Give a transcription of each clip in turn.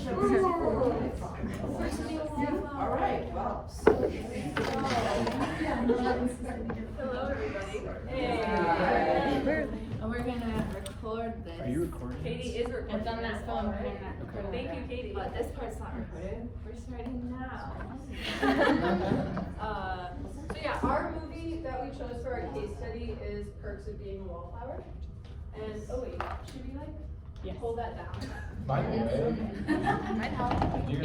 All right, well. Hello, everybody. Hey. And we're gonna record this. Are you recording? Katie is recording. It's on that phone. Right? Okay. Thank you, Katie. But this part's not recorded. We're starting now. So yeah, our movie that we chose for our case study is Perks of Being a Wallflower. And oh wait, should we like hold that down? Might be, right? Might help. Thank you.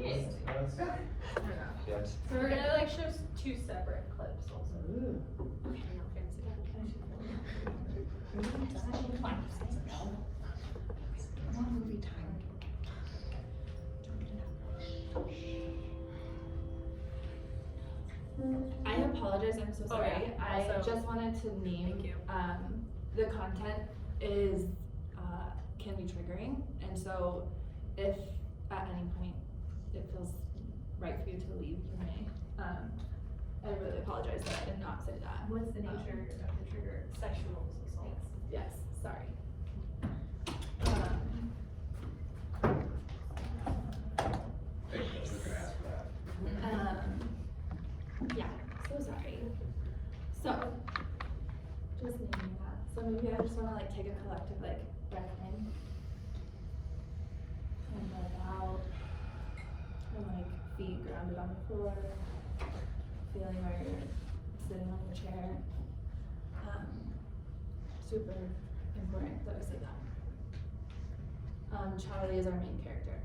Yes. So we're gonna like show two separate clips also. I apologize, I'm so sorry. yeah. I Also- just wanted to name, Thank you. The content is, can be triggering, and so if at any point it feels right for you to leave, you may. I really apologize that I did not say that. What's the nature of the trigger? Sexual assault. Yes, sorry. Yeah, so sorry. So, just naming that. So maybe I just wanna like take a collective like breath in. And breath out. And like feet grounded on the floor. Feeling where you're sitting on your chair. Super important that I say that. Charlie is our main character,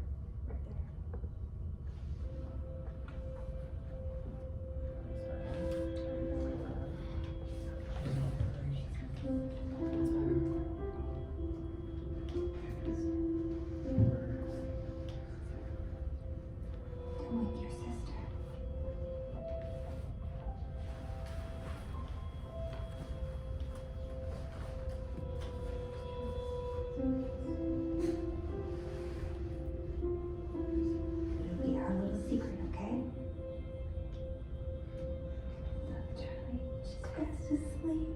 right there. I'm with your sister. It'll be our little secret, okay? Look, Charlie, she's fast asleep.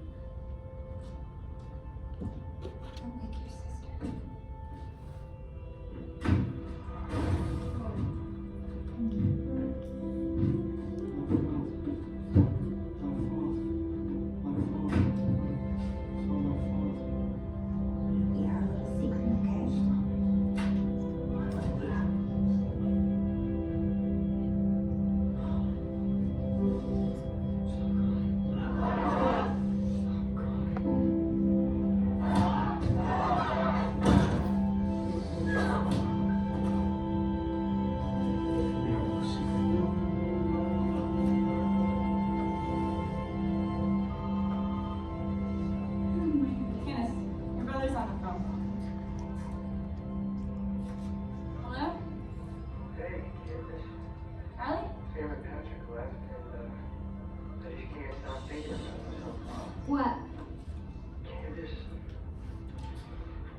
Don't wake your sister. It'll be our little secret, okay? Yes, your brother's on the phone. Hello? Hey, Candace. Charlie? Sam and Patrick left, and I just can't stop thinking about myself. What? Candace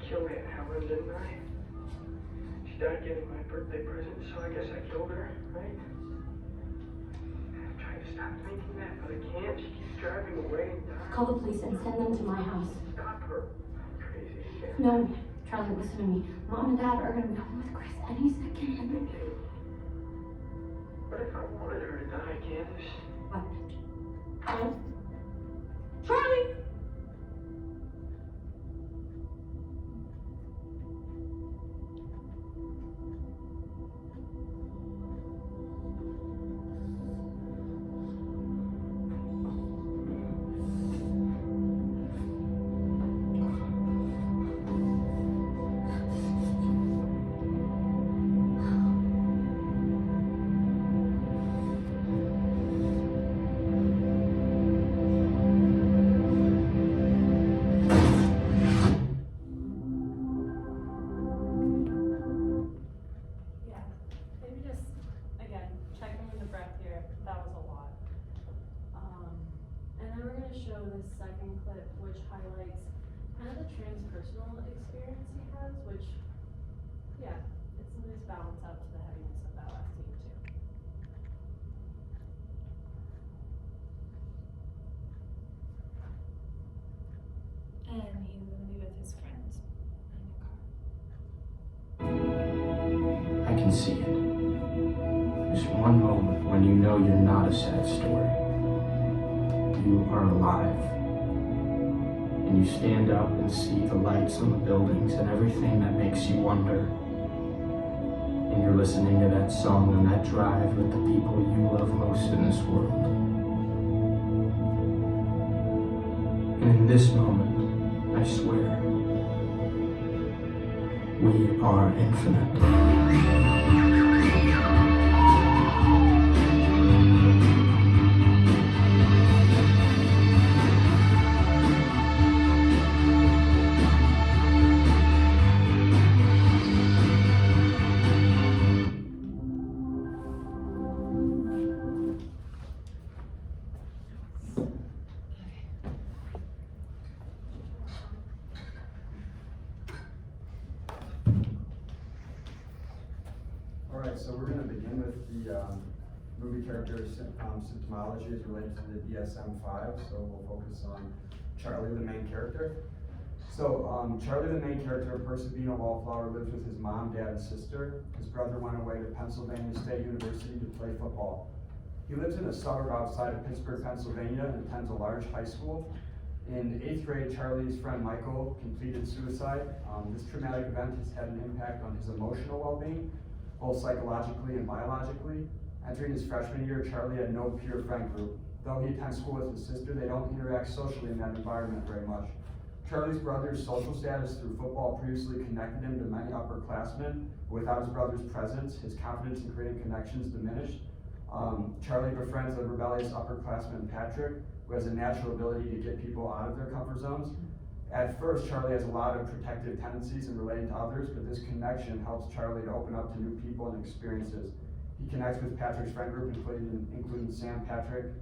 killed Aunt Helen, didn't I? She died getting my birthday present, so I guess I killed her, right? I'm trying to stop thinking that, but I can't. She keeps driving away and dying. Call the police and send them to my house. Stop her. Crazy. Yeah. No, Charlie, listen to me. Mom and Dad are gonna be home with Chris any second. Okay. What if I wanted her to die, Candace? What? Charlie! Yeah. Maybe just, again, checking the breath here. That was a lot. And then we're gonna show this second clip, which highlights kind of the transpersonal experience he has, which, yeah, it's a nice balance out to the heaviness of that last scene too. And he's gonna be with his friends in the car. can see it. There's one moment when you know you're not a sad story. You are alive. And you stand up and see the lights on the buildings and everything that makes you wonder. And you're listening to that song on that drive with the people you love most in this world. And in this moment, I swear, we are infinite. Alright, so we're going to begin with the movie character symptomology as related to the DSM-5. So we'll focus on Charlie, the main character. So Charlie, the main character, a person being a wallflower, lives with his mom, dad, and sister. His brother went away to Pennsylvania State University to play football. He lives in a suburb outside of Pittsburgh, Pennsylvania, and attends a large high school. In 8th grade, Charlie's friend Michael completed suicide. This traumatic event has had an impact on his emotional well-being, both psychologically and biologically. Entering his freshman year, Charlie had no peer friend group. Though he attends school with his sister, they don't interact socially in that environment very much. Charlie's brother's social status through football previously connected him to many upperclassmen. Without his brother's presence, his confidence in creating connections diminished. Charlie befriends a rebellious upperclassman, Patrick, who has a natural ability to get people out of their comfort zones. At first, Charlie has a lot of protective tendencies in relating to others, but this connection helps Charlie to open up to new people and experiences. He connects with Patrick's friend group, including Sam, Patrick's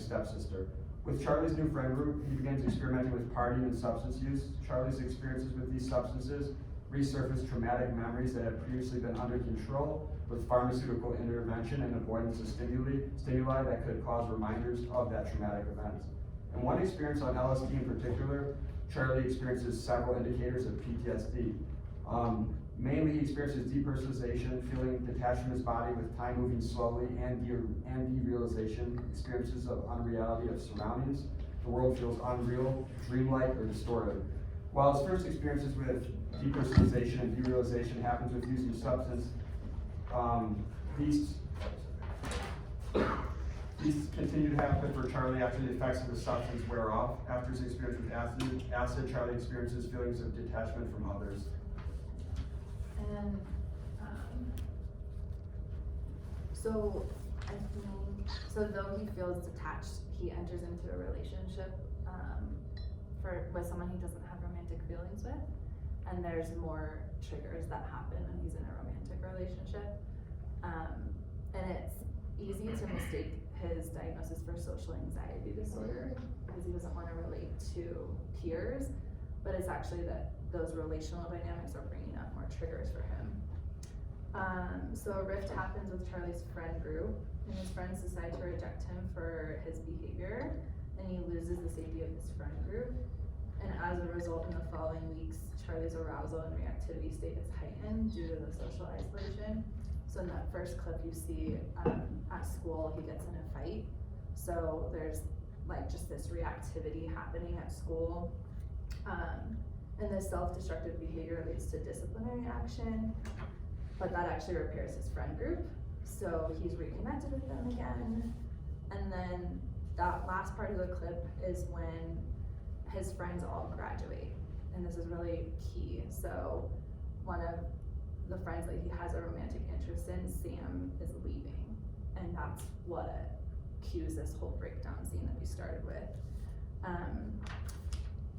stepsister. With Charlie's new friend group, he begins experimenting with partying and substance use. Charlie's experiences with these substances resurface traumatic memories that had previously been under control with pharmaceutical intervention and avoidance of stimuli that could cause reminders of that traumatic event. In one experience on LSD in particular, Charlie experiences several indicators of PTSD. Mainly, he experiences depersonalization, feeling detached from his body with time moving slowly, and derealization, experiences of unreality of surroundings. The world feels unreal, dreamlike, or distorted. While his first experiences with depersonalization and derealization happens with using substance, these continue to happen for Charlie after the effects of the substance wear off. After his experience with acid, Charlie experiences feelings of detachment from others. And I think, though he feels detached, he enters into a relationship with someone he doesn't have romantic feelings with, and there's more triggers that happen when he's in a romantic relationship. And it's easy to mistake his diagnosis for social anxiety disorder because he doesn't want to relate to peers, but it's actually that those relational dynamics are bringing up more triggers for him. So a rift happens with Charlie's friend group, and his friends decide to reject him for his behavior, and he loses the safety of his friend group. And as a result, in the following weeks, Charlie's arousal and reactivity state is heightened due to the social isolation. So in that first clip you see at school, he gets in a fight. So there's like just this reactivity happening at school. And this self-destructive behavior leads to disciplinary action, but that actually repairs his friend group. So he's reconnected with them again. And then that last part of the clip is when his friends all graduate. And this is really key. So one of the friends that he has a romantic interest in, Sam, is leaving. And that's what cues this whole breakdown scene that we started with.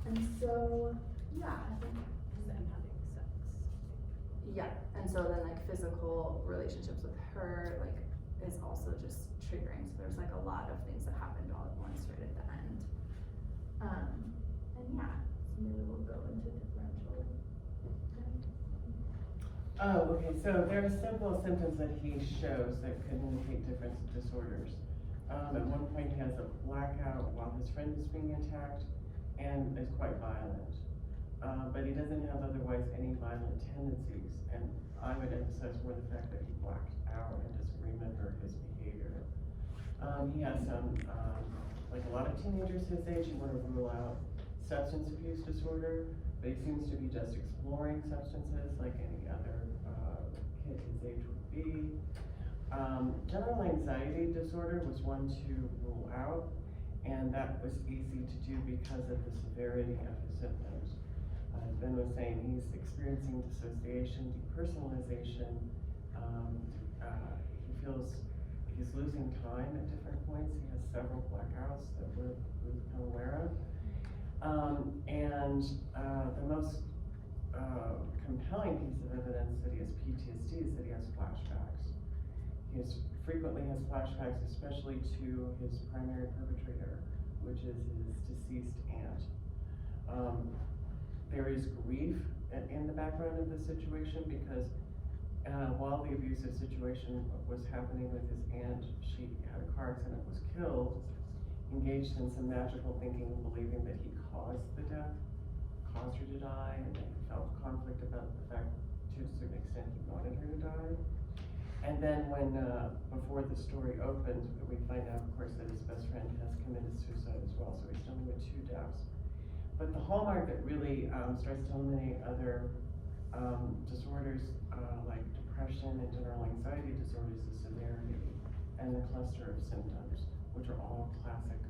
And so, yeah, I think them having sex. yeah, and so then like physical relationships with her like is also just triggering. So there's like a lot of things that happened all at once right at the end. And yeah, so maybe we'll go into differential. Oh, okay, so there are several symptoms that he shows that could indicate different disorders. At one point he has a blackout while his friend is being attacked and is quite violent. but he doesn't have otherwise any violent tendencies. And I would emphasize more the fact that he blacked out and doesn't remember his behavior. He has some, like a lot of teenagers his age, you want to rule out substance abuse disorder, but he seems to be just exploring substances like any other kid his age would be. General anxiety disorder was one to rule out, and that was easy to do because of the severity of his symptoms. As Ben was saying, he's experiencing dissociation, depersonalization. He feels he's losing time at different points. He has several blackouts that we've become aware of. The most compelling piece of evidence that he has PTSD is that he has flashbacks. He frequently has flashbacks, especially to his primary perpetrator, which is his deceased aunt. There is grief in the background of the situation because while the abusive situation was happening with his aunt, she had a car accident, was killed, engaged in some magical thinking and believing that he caused the death, caused her to die, and then felt conflict about the fact, to a certain extent, he wanted her to die. And then when, before the story opened, we find out, of course, that his best friend has committed suicide as well, so he's dealing with 2 deaths. But the hallmark that really starts to eliminate other disorders like depression and general anxiety disorders is severity and the cluster of symptoms, which are all classic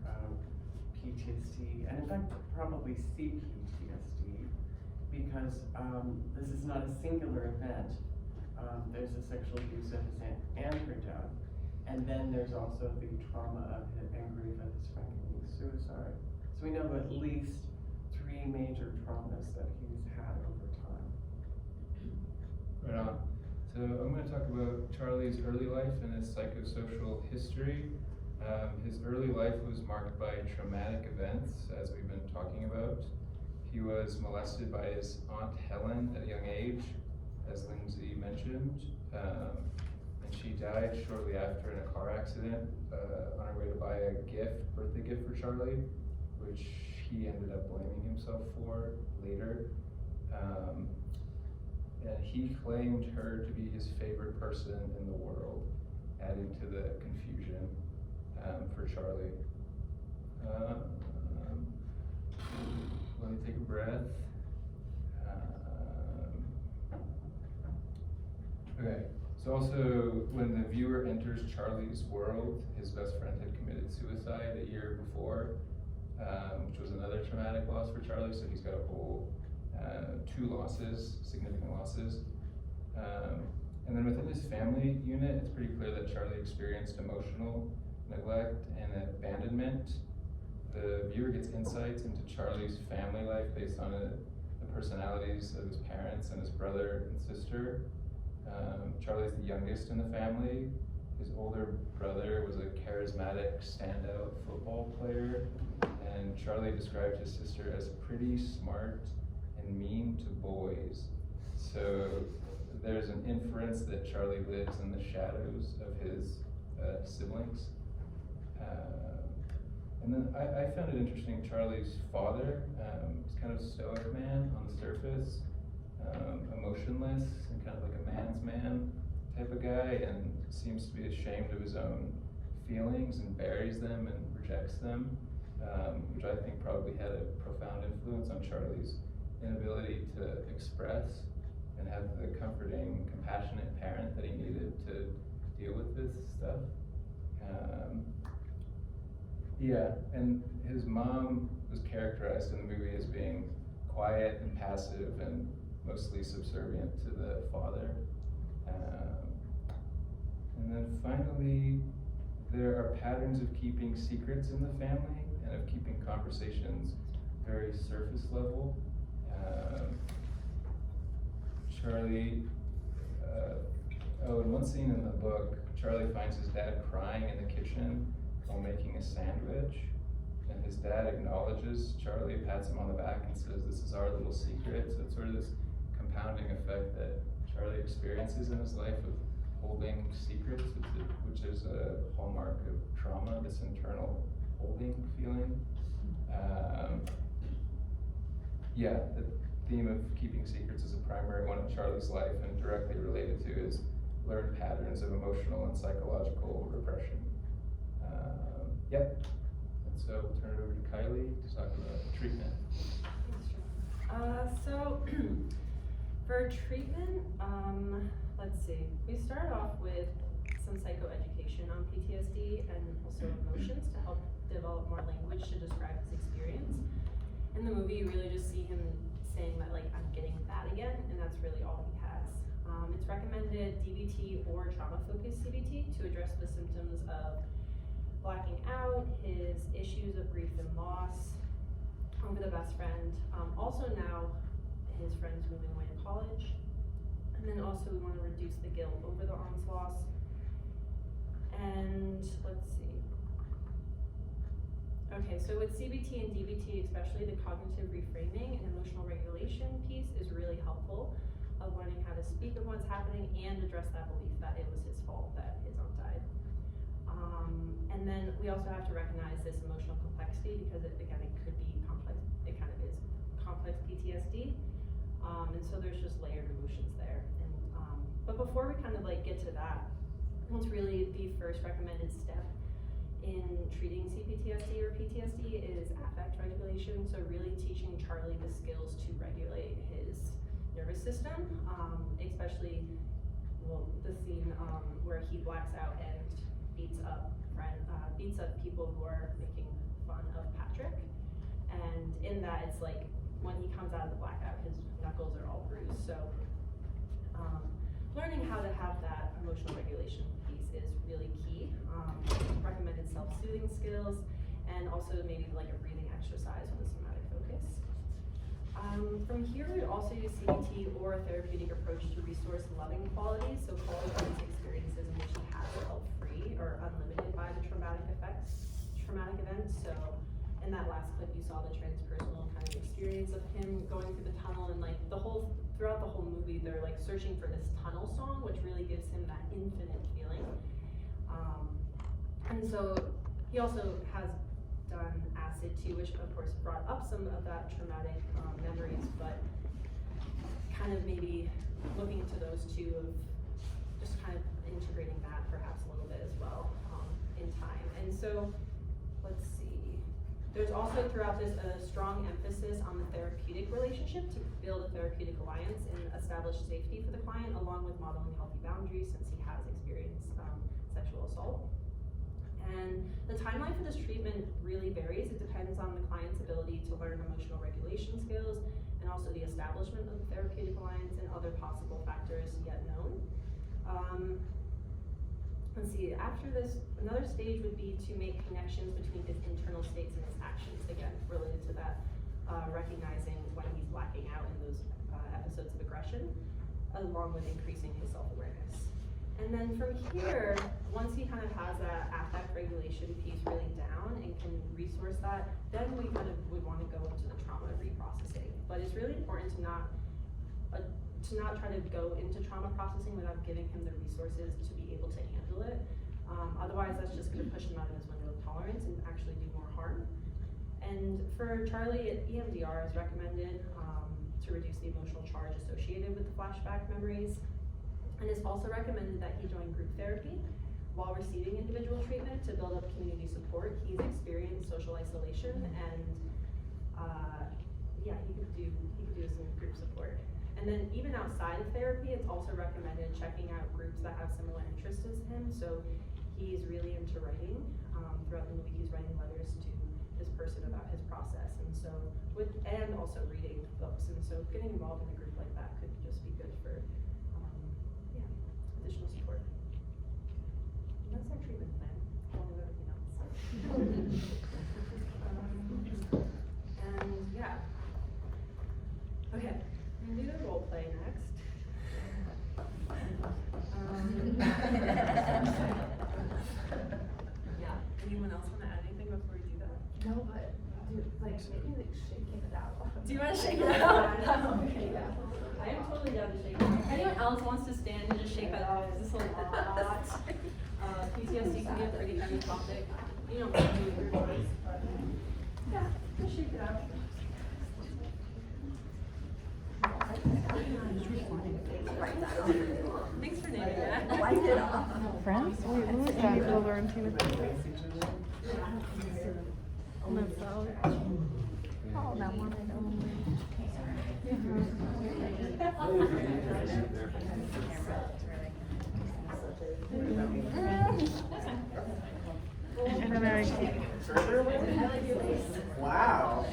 PTSD, and in fact, probably CPTSD, because this is not a singular event. There's a sexual abuse of his aunt and her death, and then there's also the trauma of his and grief of his friend committing suicide. So we know of at least 3 major traumas that he's had over time. Right on. So I'm going to talk about Charlie's early life and his psychosocial history. His early life was marked by traumatic events, as we've been talking about. He was molested by his Aunt Helen at a young age, as Lindsay mentioned, and she died shortly after in a car accident on her way to buy a birthday gift for Charlie, which he ended up blaming himself for later. And he claimed her to be his favorite person in the world, adding to the confusion for Charlie. Let me take a breath. Okay, so also when the viewer enters Charlie's world, his best friend had committed suicide a year before, which was another traumatic loss for Charlie, so he's got a whole 2 losses, significant losses. And then within his family unit, it's pretty clear that Charlie experienced emotional neglect and abandonment. The viewer gets insights into Charlie's family life based on the personalities of his parents and his brother and sister. Charlie's the youngest in the family. His older brother was a charismatic, standout football player, and Charlie described his sister as pretty smart and mean to boys. So there's an inference that Charlie lives in the shadows of his siblings. And then I found it interesting, Charlie's father, he's kind of a stoic man on the surface, emotionless and kind of like a man's man type of guy, and seems to be ashamed of his own feelings and buries them and rejects them, which I think probably had a profound influence on Charlie's inability to express and have the comforting, compassionate parent that he needed to deal with this stuff. Yeah, and his mom was characterized in the movie as being quiet and passive and mostly subservient to the father. And then finally, there are patterns of keeping secrets in the family and of keeping conversations very surface level. Charlie, in one scene in the book, Charlie finds his dad crying in the kitchen while making a sandwich, and his dad acknowledges Charlie, pats him on the back and says, "This is our little secret." So it's sort of this compounding effect that Charlie experiences in his life of holding secrets, which is a hallmark of trauma, this internal holding feeling. theme of keeping secrets is a primary one in Charlie's life, and directly related to his learned patterns of emotional and psychological repression. Yep. And so we'll turn it over to Kylie to talk about treatment. So for treatment, let's see. We start off with some psychoeducation on PTSD and also emotions to help develop more language to describe his experience. In the movie, you really just see him saying that, like, I'm getting that again, and that's really all he has. It's recommended DBT or trauma-focused CBT to address the symptoms of blacking out, his issues of grief and loss over the best friend. Also now, his friends moving away to college. And then also we want to reduce the guilt over the arms loss. And let's see. Okay, so with CBT and DBT, especially the cognitive reframing and emotional regulation piece is really helpful of learning how to speak of what's happening and address that belief that it was his fault that his aunt died. And then we also have to recognize this emotional complexity because it could be complex, it kind of is complex PTSD. And so there's just layered emotions there. And but before we kind of like get to that, what's really the first recommended step in treating CPTSD or PTSD is affect regulation. So really teaching Charlie the skills to regulate his nervous system, especially, well, the scene where he blacks out and beats up people who are making fun of Patrick. And in that, it's like when he comes out of the blackout, his knuckles are all bruised. So learning how to have that emotional regulation piece is really key. Recommended self-soothing skills, and also maybe like a breathing exercise with a somatic focus. From here, we'd also use CBT or a therapeutic approach to resource loving qualities, so qualities experiences in which he has felt free or unlimited by the traumatic events. So in that last clip, you saw the transpersonal kind of experience of him going through the tunnel, and like throughout the whole movie, they're like searching for this tunnel song, which really gives him that infinite feeling. And so he also has done acid too, which of course brought up some of that traumatic memories, but kind of maybe looking into those two of just kind of integrating that perhaps a little bit as well in time. And so let's see, there's also throughout this a strong emphasis on the therapeutic relationship to build a therapeutic alliance and establish safety for the client, along with modeling healthy boundaries since he has experienced sexual assault. And the timeline for this treatment really varies. It depends on the client's ability to learn emotional regulation skills and also the establishment of the therapeutic alliance and other possible factors yet known. Let's see, after this, another stage would be to make connections between his internal states and his actions, again, related to that, recognizing when he's blacking out in those episodes of aggression, along with increasing his self-awareness. And then from here, once he kind of has that affect regulation piece really down and can resource that, then we kind of would want to go into the trauma reprocessing. But it's really important to not try to go into trauma processing without giving him the resources to be able to handle it. Otherwise, that's just going to push him out of his window of tolerance and actually do more harm. And for Charlie, EMDR is recommended to reduce the emotional charge associated with the flashback memories. And it's also recommended that he join group therapy while receiving individual treatment to build up community support. He's experienced social isolation, and yeah, he could do some group support. And then even outside of therapy, it's also recommended checking out groups that have similar interests as him. So he's really into writing. Throughout the movie, he's writing letters to this person about his process, and so and also reading books. And so getting involved in a group like that could just be good for additional support. And that's our treatment plan, along with everything else. And yeah. Okay, I'm gonna do the role play next. Yeah, anyone else wanna add anything before we do that? No, but maybe shaking it out. Do you wanna shake it out? Okay, yeah. I am totally down to shake it out. Anyone else wants to stand and just shake that off? Is this a lot? PTSD can be a pretty heavy topic. You don't want to do your voice, but yeah, just shake it out. Thanks for naming that. Wipe it off. Friends? Wait, who is that? Valentina's Oh, that one I don't. And then Wow.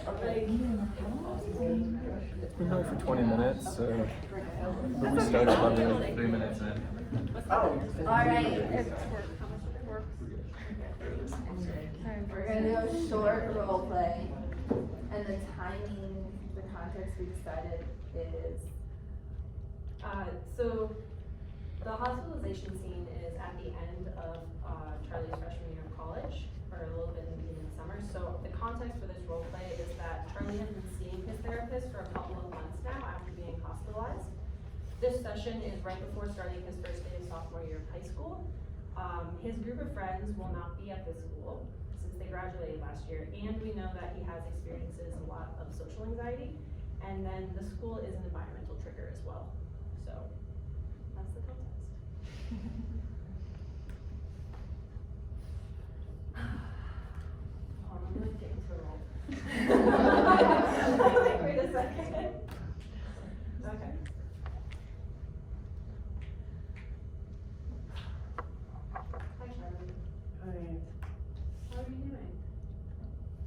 We're going for 20 minutes, so we started about 3 minutes in. Oh. Alright. We're gonna do a short role play, and the timing, the context we decided is. So the hospitalization scene is at the end of Charlie's freshman year of college, or a little bit in the beginning of summer. So the context for this role play is that Charlie has been seeing his therapist for a couple of months now after being hospitalized. This session is right before starting his first day of sophomore year of high school. His group of friends will not be at this school since they graduated last year, and we know that he has experiences a lot of social anxiety, and then the school is an environmental trigger as well. So that's the context. Hold on, I'm really getting to the role. Wait a second. Okay. Hi, Charlie. Hi. How are you doing?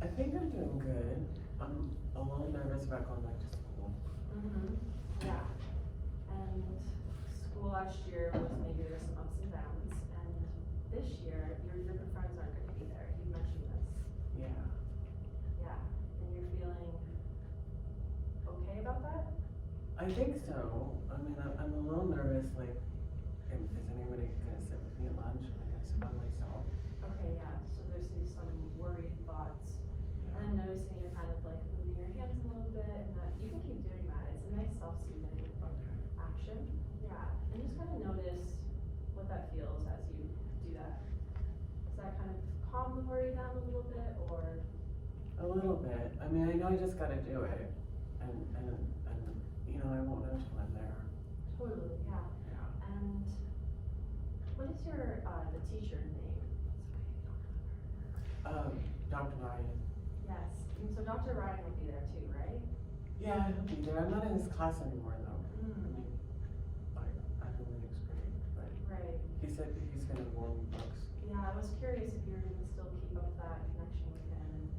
I think I'm doing good. I'm a little nervous about going back to school. Yeah. And school last year was maybe there were some ups and downs, and this year your group of friends aren't going to be there. You mentioned this. Yeah. Yeah. And you're feeling okay about that? I think so. I mean, I'm a little nervous, like, is anybody gonna sit with me at lunch? Am I gonna sit by myself? Okay, yeah. So there's these some worried thoughts. And I'm noticing you're kind of like moving your hands a little bit, and that you can keep doing that. It's a nice self-soothing action. Yeah. And just kind of notice what that feels as you do that. Does that kind of calm the worry down a little bit, or? A little bit. I mean, I know I just gotta do it. And you know, I won't know till I'm there. Totally, yeah. Yeah. And what is your, the teacher name? Dr. Ryan. Yes. And so Dr. Ryan will be there too, right? Yeah, he'll be there. I'm not in his class anymore though. I Mm. mean, like, I'm in the next grade, but Right. he said he's gonna warn books. Yeah, I was curious if you were gonna still keep up that connection with him and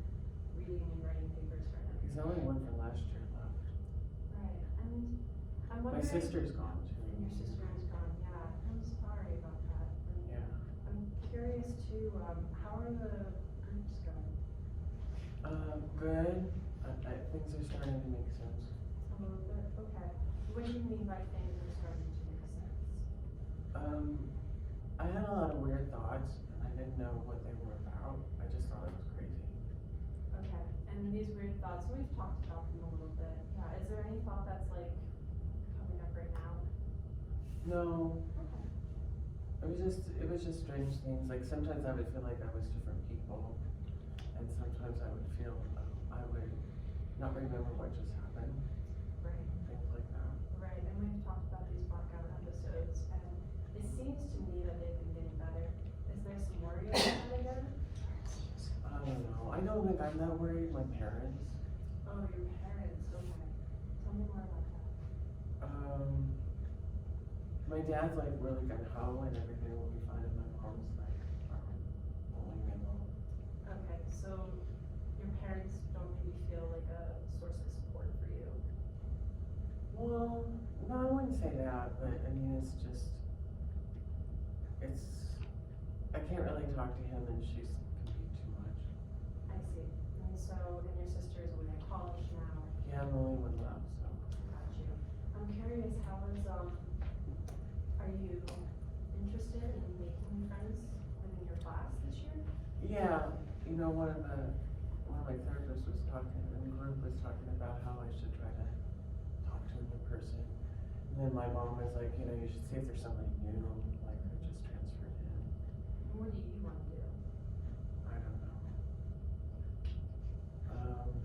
reading and writing papers for him. He's the only one from last year left. Right. And I'm My wondering. sister's gone too. And your sister is gone, yeah. I'm sorry about that. And Yeah. I'm curious too, how are the groups going? Good. Things are starting to make sense. A little bit, okay. What do you mean by things are starting to make sense? I had a lot of weird thoughts and I didn't know what they were about. I just thought it was crazy. Okay, and these weird thoughts, we've talked about them a little bit. Yeah, is there any thought that's like coming up right now? No, Okay. it was just strange things. Like sometimes I would feel like I was different people, and sometimes I would feel I would not remember what just happened. Right, Things like that. right, and we've talked about these blackout episodes, and it seems to me that they've been getting better. Is there some worry about that again? I don't know. I don't think I'm that worried. My parents. Oh, your parents, okay. Tell me more about that. My dad's like really gung ho and everything will be fine, and my mom's like bullying me a little. Okay, so your parents don't maybe feel like a source of support for you? Well, no, I wouldn't say that, but I mean, it's just, I can't really talk to him and she's can be too much. I see. And so, and your sister is away at college now. Yeah, I'm the only one left, so. Got you. I'm curious, how is, are you interested in making friends within your class this year? Yeah, you know, one of my therapists was talking, and the group was talking about how I should try to talk to a new person. And then my mom was like, you know, you should see if there's somebody new, like, who just transferred in. And what do you want to do? I don't know.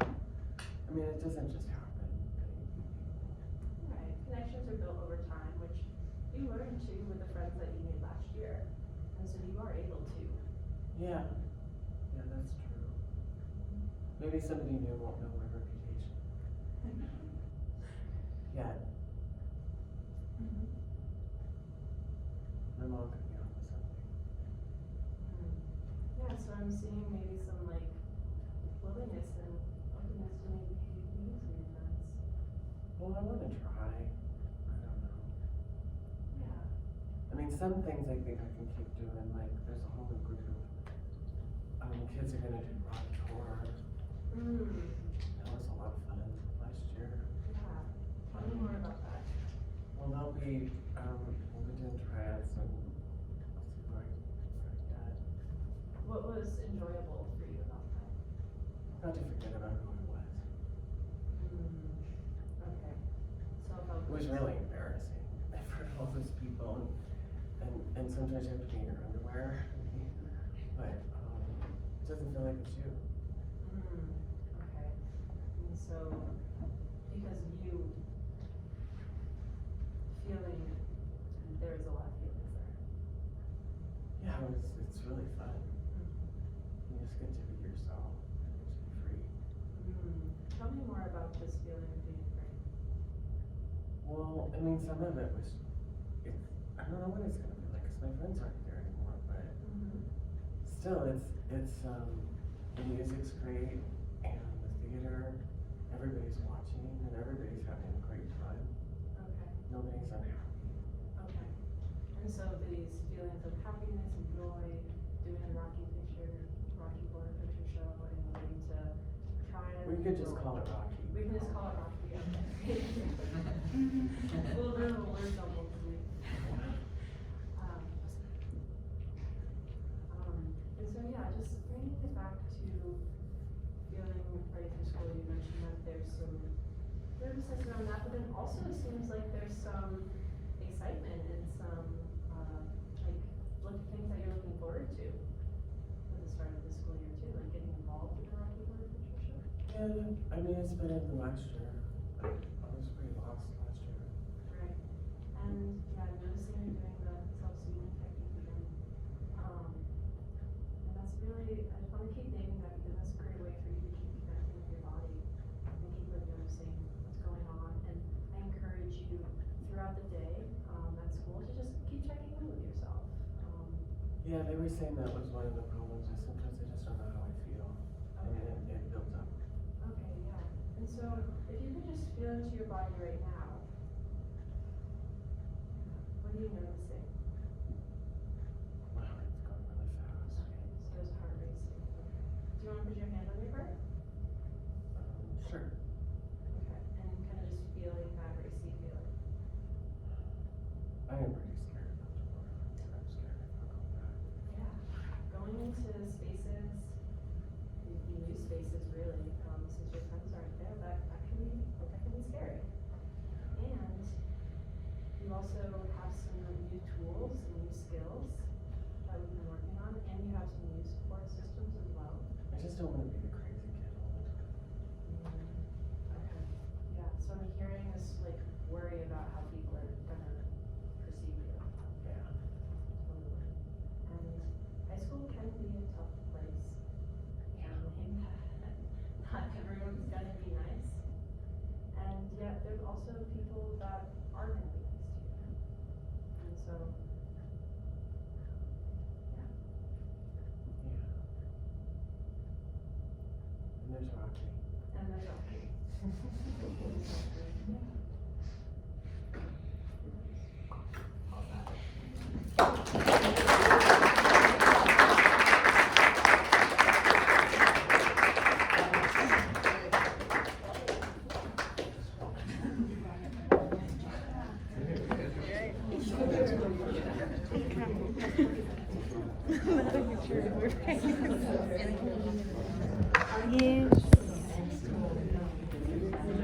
I mean, it doesn't just happen. Right, connection are built over time, which you learn too with the friends that you made last year. And so you are able to. Yeah, yeah, that's true. Maybe somebody new won't know my reputation. Yeah. My mom could be on to something. Yeah, so I'm seeing maybe some like willingness and openness to maybe meeting some new friends. Well, I wanna try. I don't know. Yeah. I mean, some things I think I can keep doing, like, there's a whole group of, kids are gonna do rock tour. That was a lot of fun last year. Yeah. Tell me more about that. Well, we'll be doing tryouts and I'll see where I get. What was enjoyable for you about that? Got to forget about who I was. Okay. So about It was really embarrassing. I've heard all those people and sometimes you have to be in your underwear. But it doesn't feel like it's you. Okay. And so because you feeling there's a lot of feelings there. Yeah, it's really fun. You just get to be yourself. You get to be free. Tell me more about this feeling of being free. Well, I mean, some of it was, I don't know what it's gonna be like, cause my friends aren't there anymore, but still, the music's great, and the theater, everybody's watching, and everybody's having a great time. Okay. Nobody's unhappy. Okay. And so these feelings of happiness and joy, doing the Rocky Horror Picture Show, and moving to try and. We could just call it Rocky. We can just call it Rocky, okay. A little bit of a word jumble for me. And so yeah, just bringing it back to feeling ready for school, you mentioned that there's some nervousness around that, but then also it seems like there's some excitement and some, things that you're looking forward to at the start of the school year too, like getting involved with the Rocky Horror Picture Show. Yeah, I mean, it's better than last year. I was pretty lost last year. Right. And yeah, I'm noticing you're doing the self-soothing technique again. And that's really, I just want to keep naming that because that's a great way for you to keep connecting with your body and keep like noticing what's going on. And I encourage you throughout the day at school to just keep checking in with yourself. Yeah, they were saying that was one of the problems, is sometimes I just don't know how I feel. And it builds up. Okay, yeah. And so if you could just feel into your body right now, what are you noticing? My heart's going really fast. Okay, so there's heart racing. Okay. Do you want to put your hand on your heart? Sure. Okay. And kind of just feeling that racy feeling. I am pretty scared about tomorrow. I'm scared about going back. Yeah. Going into spaces, new spaces really, since your friends aren't there, that can be scary. And you also have some new tools and new skills that we've been working on, and you have some new support systems as well. I just don't want to be the crazy kid all the time. Okay. Yeah, so I'm hearing this like worry about how people are gonna perceive you. Yeah. Totally. And high school can be a tough place. And not everyone's gonna be nice. And yet there's also people that are gonna be nice to you. And so, yeah. Yeah. And there's Rocky. And there's okay. Yes.